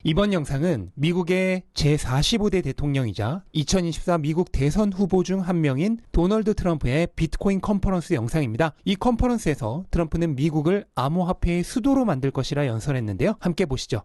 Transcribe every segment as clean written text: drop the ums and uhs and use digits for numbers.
이번 영상은 미국의 제45대 대통령이자 2024 미국 대선 후보 중 한 명인 도널드 트럼프의 비트코인 컨퍼런스 영상입니다. 이 컨퍼런스에서 트럼프는 미국을 암호화폐의 수도로 만들 것이라 연설했는데요. 함께 보시죠.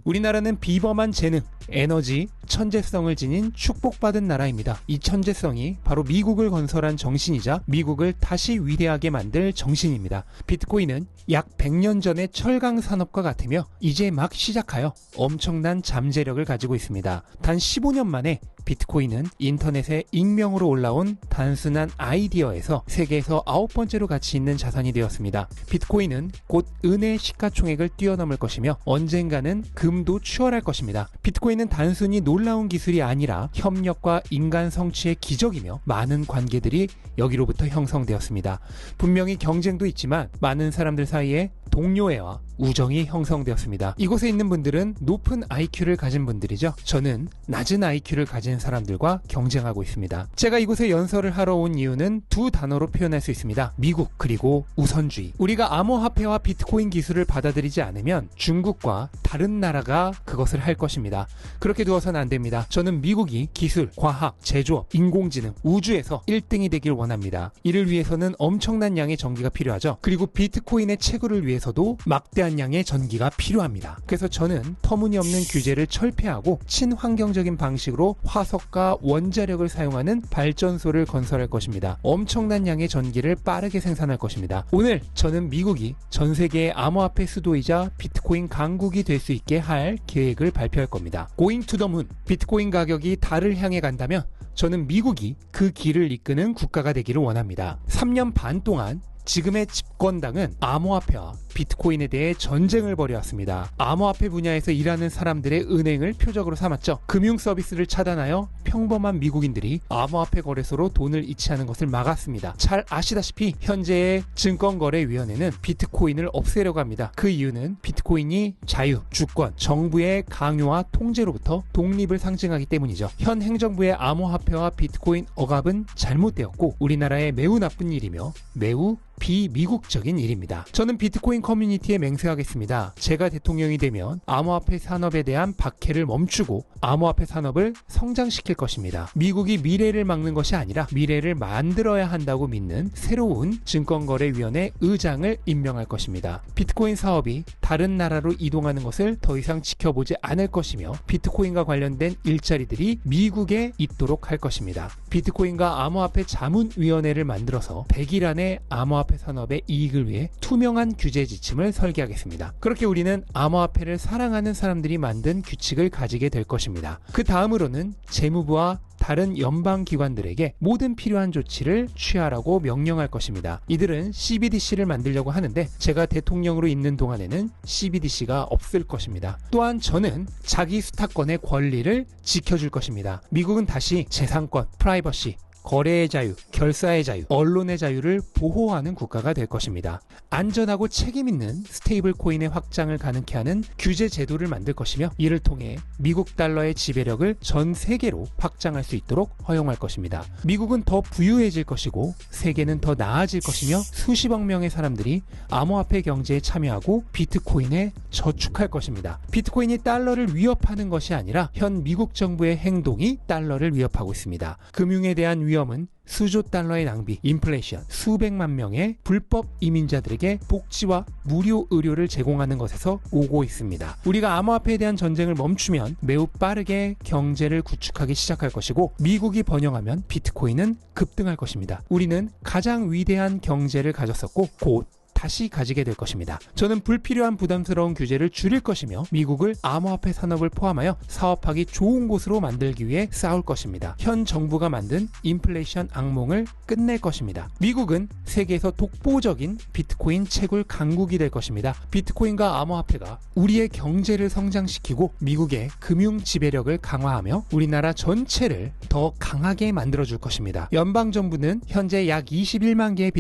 우리나라는 비범한 재능, 에너지, 천재성을 지닌 축복받은 나라입니다. 이 천재성이 바로 미국을 건설한 정신이자 미국을 다시 위대하게 만들 정신입니다. 비트코인은 약 100년 전의 철강 산업과 같으며 이제 막 시작하여 엄청난 잠재력을 가지고 있습니다. 단 15년 만에 비트코인은 인터넷에 익명으로 올라온 단순한 아이디어에서 세계에서 9번째로 가치 있는 자산이 되었습니다. 비트코인은 곧 은의 시가총액을 뛰어넘을 것이며 언젠가는 금도 추월할 것입니다. 비트코인은 단순히 놀라운 기술이 아니라 협력과 인간 성취의 기적이며 많은 관계들이 여기로부터 형성되었습니다. 분명히 경쟁도 있지만 많은 사람들 사이에 동료애와 우정이 형성되었습니다. 이곳에 있는 분들은 높은 IQ를 가진 분들이죠. 저는 낮은 IQ를 가진 사람들과 경쟁하고 있습니다. 제가 이곳에 연설을 하러 온 이유는 두 단어로 표현할 수 있습니다. 미국 그리고 우선주의. 우리가 암호화폐와 비트코인 기술을 받아들이지 않으면 중국과 다른 나라가 그것을 할 것입니다. 그렇게 두어서는 안 됩니다. 저는 미국이 기술, 과학, 제조업, 인공지능, 우주에서 1등이 되길 원합니다. 이를 위해서는 엄청난 양의 전기가 필요하죠. 그리고 비트코인의 채굴을 위해서도 막대한 양의 전기가 필요합니다. 그래서 저는 터무니없는 규제를 철폐하고 친환경적인 방식으로 화석과 원자력을 사용하는 발전소를 건설할 것입니다. 엄청난 양의 전기를 빠르게 생산할 것입니다. 오늘 저는 미국이 전 세계의 암호화폐 수도이자 비트코인 강국이 될 수 있게 할 계획을 발표할 겁니다. Going to the moon. 비트코인 가격이 달을 향해 간다면 저는 미국이 그 길을 이끄는 국가가 되기를 원합니다. 3년 반 동안 지금의 집권당은 암호화폐와 비트코인에 대해 전쟁을 벌여왔습니다. 암호화폐 분야에서 일하는 사람들의 은행을 표적으로 삼았죠. 금융 서비스를 차단하여 평범한 미국인들이 암호화폐 거래소로 돈을 이체하는 것을 막았습니다. 잘 아시다시피 현재의 증권거래위원회는 비트코인을 없애려고 합니다. 그 이유는 비트코인이 자유, 주권, 정부의 강요와 통제로부터 독립을 상징하기 때문이죠. 현 행정부의 암호화폐와 비트코인 억압은 잘못되었고 우리나라의 매우 나쁜 일이며 매우 비미국적인 일입니다. 저는 비트코인 커뮤니티에 맹세하겠습니다. 제가 대통령이 되면 암호화폐 산업에 대한 박해를 멈추고 암호화폐 산업을 성장시킬 것입니다. 미국이 미래를 막는 것이 아니라 미래를 만들어야 한다고 믿는 새로운 증권거래위원회 의장을 임명할 것입니다. 비트코인 사업이 다른 나라로 이동하는 것을 더 이상 지켜보지 않을 것이며 비트코인과 관련된 일자리들이 미국에 있도록 할 것입니다. 비트코인과 암호화폐 자문위원회를 만들어서 100일 안에 암호화폐 산업의 이익을 위해 투명한 규제 지침을 설계하겠습니다. 그렇게 우리는 암호화폐를 사랑하는 사람들이 만든 규칙을 가지게 될 것입니다. 그 다음으로는 재무부와 다른 연방기관들에게 모든 필요한 조치를 취하라고 명령할 것입니다. 이들은 CBDC를 만들려고 하는데 제가 대통령으로 있는 동안에는 CBDC가 없을 것입니다. 또한 저는 자기 수탁권의 권리를 지켜줄 것입니다. 미국은 다시 재산권, 프라이버시, 거래의 자유, 결사의 자유, 언론의 자유를 보호하는 국가가 될 것입니다. 안전하고 책임있는 스테이블 코인의 확장을 가능케 하는 규제 제도를 만들 것이며 이를 통해 미국 달러의 지배력을 전 세계로 확장할 수 있도록 허용할 것입니다. 미국은 더 부유해질 것이고 세계는 더 나아질 것이며 수십억 명의 사람들이 암호화폐 경제에 참여하고 비트코인에 저축할 것입니다. 비트코인이 달러를 위협하는 것이 아니라 현 미국 정부의 행동이 달러를 위협하고 있습니다. 금융에 대한 위험은 수조 달러의 낭비, 인플레이션, 수백만 명의 불법 이민자들에게 복지와 무료 의료를 제공하는 것에서 오고 있습니다. 우리가 암호화폐에 대한 전쟁을 멈추면 매우 빠르게 경제를 구축하기 시작할 것이고 미국이 번영하면 비트코인은 급등할 것입니다. 우리는 가장 위대한 경제를 가졌었고 곧 다시 가지게 될 것입니다. 저는 불필요한 부담스러운 규제를 줄일 것이며 미국을 암호화폐 산업을 포함하여 사업하기 좋은 곳으로 만들기 위해 싸울 것입니다. 현 정부가 만든 인플레이션 악몽을 끝낼 것입니다. 미국은 세계에서 독보적인 비트코인 채굴 강국이 될 것입니다. 비트코인과 암호화폐가 우리의 경제를 성장시키고 미국의 금융 지배력을 강화하며 우리나라 전체를 더 강하게 만들어줄 것입니다. 연방정부는 현재 약 21만 개의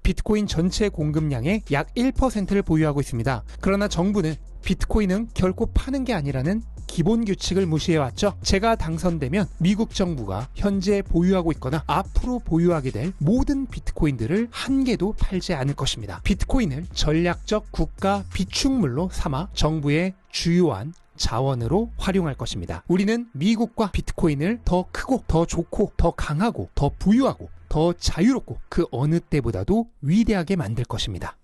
비트코인 전체 공급량의 약 1%를 보유하고 있습니다. 그러나 정부는 비트코인은 결코 파는 게 아니라는 기본 규칙을 무시해왔죠. 제가 당선되면 미국 정부가 현재 보유하고 있거나 앞으로 보유하게 될 모든 비트코인들을 한 개도 팔지 않을 것입니다. 비트코인을 전략적 국가 비축물로 삼아 정부의 주요한 자원으로 활용할 것입니다. 우리는 미국과 비트코인을 더 크고 더 좋고 더 강하고 더 부유하고 더 자유롭고 그 어느 때보다도 위대하게 만들 것입니다.